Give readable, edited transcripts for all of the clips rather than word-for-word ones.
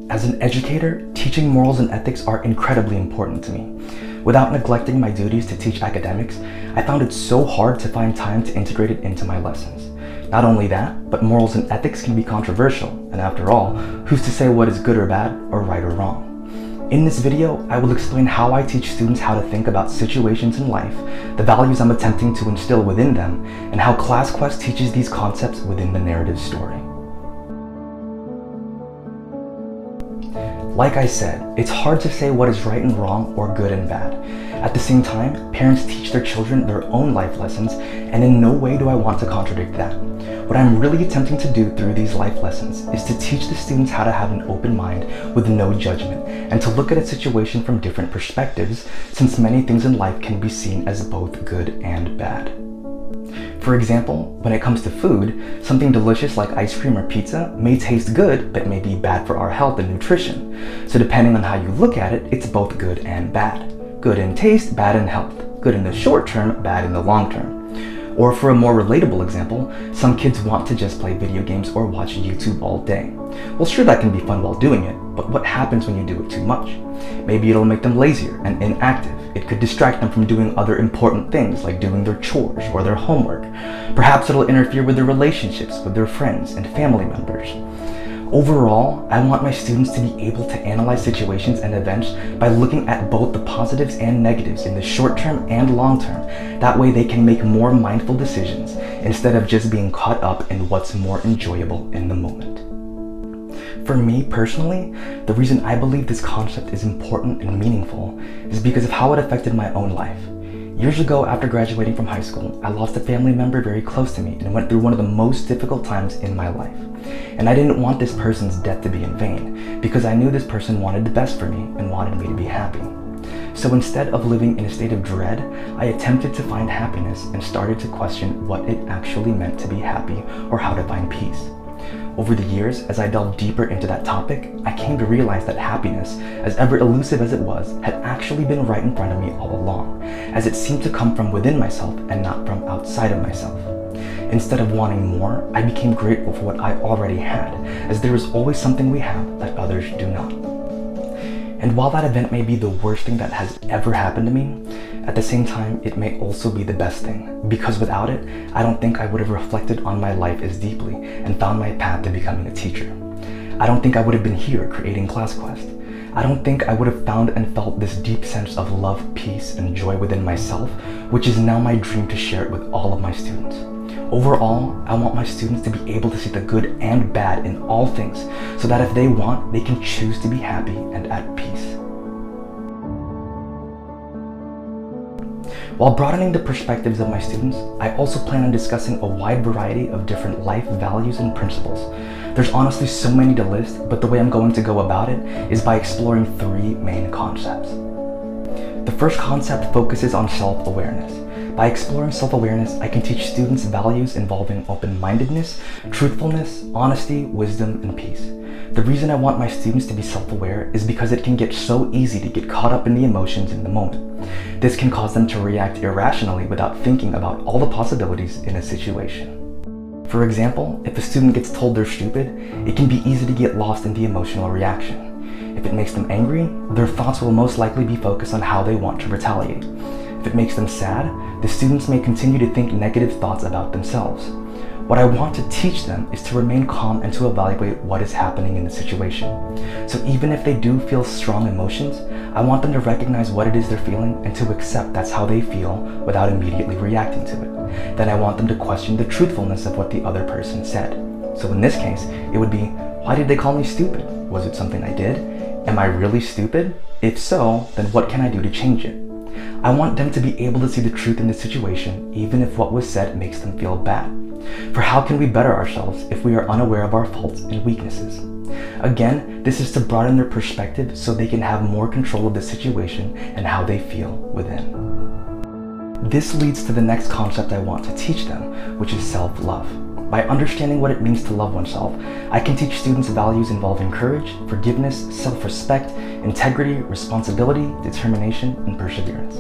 As an educator, teaching morals and ethics are incredibly important to me. Without neglecting my duties to teach academics, I found it so hard to find time to integrate it into my lessons. Not only that, but morals and ethics can be controversial, and after all, who's to say what is good or bad, or right or wrong? In this video, I will explain how I teach students how to think about situations in life, the values I'm attempting to instill within them, and how ClassQuest teaches these concepts within the narrative story. Like I said, it's hard to say what is right and wrong or good and bad. At the same time, parents teach their children their own life lessons, and in no way do I want to contradict that. What I'm really attempting to do through these life lessons is to teach the students how to have an open mind with no judgment, and to look at a situation from different perspectives, since many things in life can be seen as both good and bad. For example, when it comes to food, something delicious like ice cream or pizza may taste good, but may be bad for our health and nutrition. So depending on how you look at it, it's both good and bad. Good in taste, bad in health. Good in the short term, bad in the long term. Or for a more relatable example, some kids want to just play video games or watch YouTube all day. Well, sure, that can be fun while doing it, but what happens when you do it too much? Maybe it'll make them lazier and inactive. It could distract them from doing other important things like doing their chores or their homework. Perhaps it'll interfere with their relationships with their friends and family members. Overall, I want my students to be able to analyze situations and events by looking at both the positives and negatives in the short term and long term. That way they can make more mindful decisions instead of just being caught up in what's more enjoyable in the moment. For me personally, the reason I believe this concept is important and meaningful is because of how it affected my own life. Years ago, after graduating from high school, I lost a family member very close to me and went through one of the most difficult times in my life. And I didn't want this person's death to be in vain, because I knew this person wanted the best for me and wanted me to be happy. So instead of living in a state of dread, I attempted to find happiness and started to question what it actually meant to be happy or how to find peace. Over the years, as I delved deeper into that topic, I came to realize that happiness, as ever elusive as it was, had actually been right in front of me all along, as it seemed to come from within myself and not from outside of myself. Instead of wanting more, I became grateful for what I already had, as there is always something we have that others do not. And while that event may be the worst thing that has ever happened to me, at the same time, it may also be the best thing, because without it, I don't think I would have reflected on my life as deeply and found my path to becoming a teacher. I don't think I would have been here creating ClassQuest. I don't think I would have found and felt this deep sense of love, peace, and joy within myself, which is now my dream to share it with all of my students. Overall, I want my students to be able to see the good and bad in all things, so that if they want, they can choose to be happy and at peace. While broadening the perspectives of my students, I also plan on discussing a wide variety of different life values and principles. There's honestly so many to list, but the way I'm going to go about it is by exploring three main concepts. The first concept focuses on self-awareness. By exploring self-awareness, I can teach students values involving open-mindedness, truthfulness, honesty, wisdom, and peace. The reason I want my students to be self-aware is because it can get so easy to get caught up in the emotions in the moment. This can cause them to react irrationally without thinking about all the possibilities in a situation. For example, if a student gets told they're stupid, it can be easy to get lost in the emotional reaction. If it makes them angry, their thoughts will most likely be focused on how they want to retaliate. If it makes them sad, the students may continue to think negative thoughts about themselves. What I want to teach them is to remain calm and to evaluate what is happening in the situation. So even if they do feel strong emotions, I want them to recognize what it is they're feeling and to accept that's how they feel without immediately reacting to it. Then I want them to question the truthfulness of what the other person said. So in this case, it would be, why did they call me stupid? Was it something I did? Am I really stupid? If so, then what can I do to change it? I want them to be able to see the truth in the situation, even if what was said makes them feel bad. For how can we better ourselves if we are unaware of our faults and weaknesses? Again, this is to broaden their perspective so they can have more control of the situation and how they feel within. This leads to the next concept I want to teach them, which is self-love. By understanding what it means to love oneself, I can teach students values involving courage, forgiveness, self-respect, integrity, responsibility, determination, and perseverance.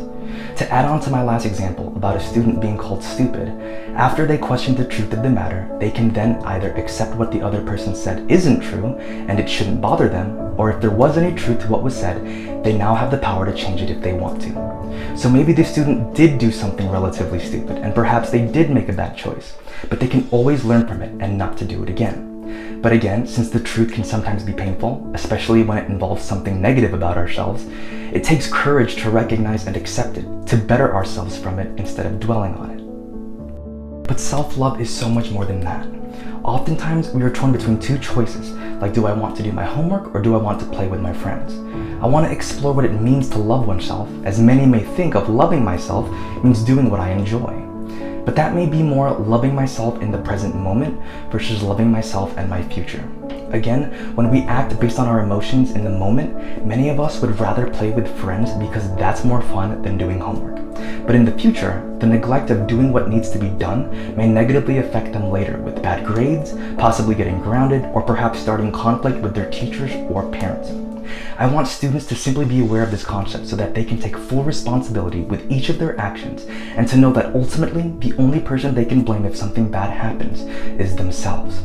To add on to my last example about a student being called stupid, after they question the truth of the matter, they can then either accept what the other person said isn't true and it shouldn't bother them, or if there was any truth to what was said, they now have the power to change it if they want to. So maybe the student did do something relatively stupid, and perhaps they did make a bad choice, but they can always learn from it and not to do it again. But again, since the truth can sometimes be painful, especially when it involves something negative about ourselves, it takes courage to recognize and accept it, to better ourselves from it instead of dwelling on it. But self-love is so much more than that. Oftentimes, we are torn between two choices, like do I want to do my homework or do I want to play with my friends? I want to explore what it means to love oneself, as many may think of loving myself means doing what I enjoy. But that may be more loving myself in the present moment versus loving myself and my future. Again, when we act based on our emotions in the moment, many of us would rather play with friends because that's more fun than doing homework. But in the future, the neglect of doing what needs to be done may negatively affect them later with bad grades, possibly getting grounded, or perhaps starting conflict with their teachers or parents. I want students to simply be aware of this concept so that they can take full responsibility with each of their actions, and to know that ultimately the only person they can blame if something bad happens is themselves.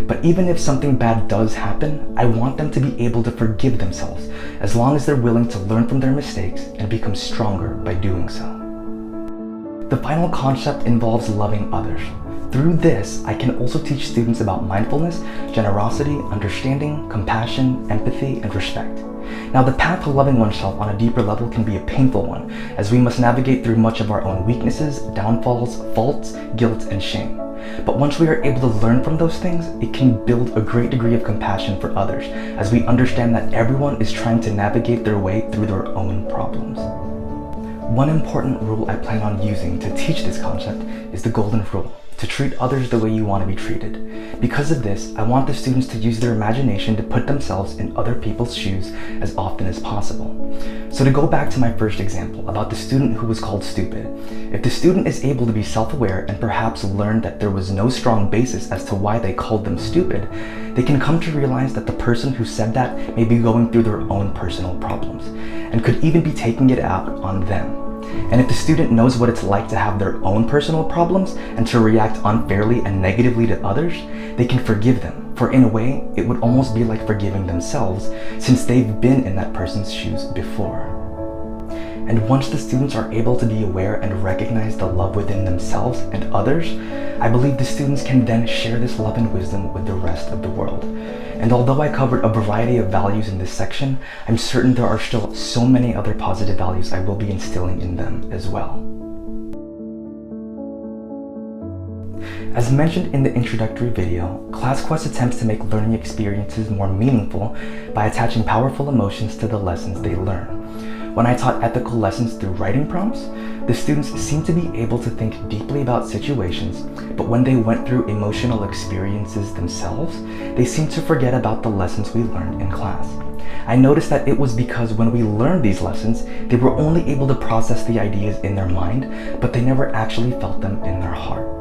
But even if something bad does happen, I want them to be able to forgive themselves, as long as they're willing to learn from their mistakes and become stronger by doing so. The final concept involves loving others. Through this, I can also teach students about mindfulness, generosity, understanding, compassion, empathy, and respect. Now, the path to loving oneself on a deeper level can be a painful one, as we must navigate through much of our own weaknesses, downfalls, faults, guilt, and shame. But once we are able to learn from those things, it can build a great degree of compassion for others, as we understand that everyone is trying to navigate their way through their own problems. One important rule I plan on using to teach this concept is the golden rule: to treat others the way you want to be treated. Because of this, I want the students to use their imagination to put themselves in other people's shoes as often as possible. So to go back to my first example about the student who was called stupid, if the student is able to be self-aware and perhaps learn that there was no strong basis as to why they called them stupid, they can come to realize that the person who said that may be going through their own personal problems, and could even be taking it out on them. And if the student knows what it's like to have their own personal problems and to react unfairly and negatively to others, they can forgive them, for in a way, it would almost be like forgiving themselves, since they've been in that person's shoes before. And once the students are able to be aware and recognize the love within themselves and others, I believe the students can then share this love and wisdom with the rest of the world. And although I covered a variety of values in this section, I'm certain there are still so many other positive values I will be instilling in them as well. As mentioned in the introductory video, ClassQuest attempts to make learning experiences more meaningful by attaching powerful emotions to the lessons they learn. When I taught ethical lessons through writing prompts, the students seemed to be able to think deeply about situations, but when they went through emotional experiences themselves, they seemed to forget about the lessons we learned in class. I noticed that it was because when we learned these lessons, they were only able to process the ideas in their mind, but they never actually felt them in their heart.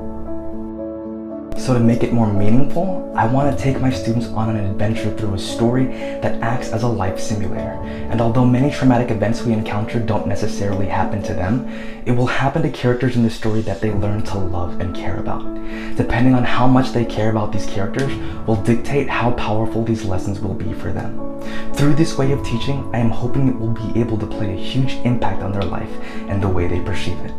So to make it more meaningful, I want to take my students on an adventure through a story that acts as a life simulator. And although many traumatic events we encounter don't necessarily happen to them, it will happen to characters in the story that they learn to love and care about. Depending on how much they care about these characters will dictate how powerful these lessons will be for them. Through this way of teaching, I am hoping it will be able to play a huge impact on their life and the way they perceive it.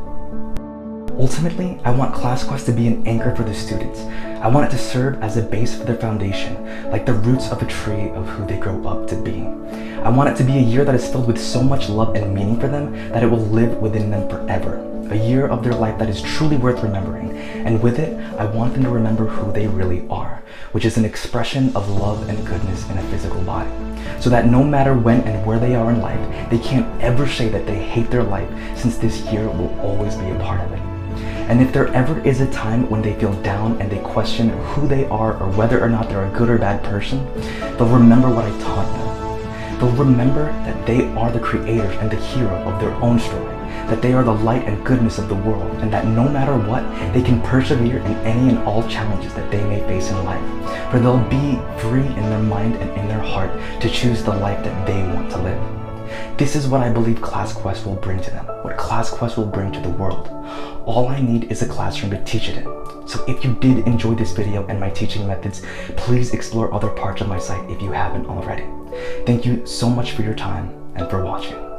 Ultimately, I want ClassQuest to be an anchor for the students. I want it to serve as a base for their foundation, like the roots of a tree of who they grow up to be. I want it to be a year that is filled with so much love and meaning for them that it will live within them forever. A year of their life that is truly worth remembering, and with it, I want them to remember who they really are, which is an expression of love and goodness in a physical body. So that no matter when and where they are in life, they can't ever say that they hate their life, since this year will always be a part of it. And if there ever is a time when they feel down and they question who they are or whether or not they're a good or bad person, they'll remember what I taught them. They'll remember that they are the creators and the hero of their own story, that they are the light and goodness of the world, and that no matter what, they can persevere in any and all challenges that they may face in life, for they'll be free in their mind and in their heart to choose the life that they want to live. This is what I believe ClassQuest will bring to them, what ClassQuest will bring to the world. All I need is a classroom to teach it in. So if you did enjoy this video and my teaching methods, please explore other parts of my site if you haven't already. Thank you so much for your time and for watching.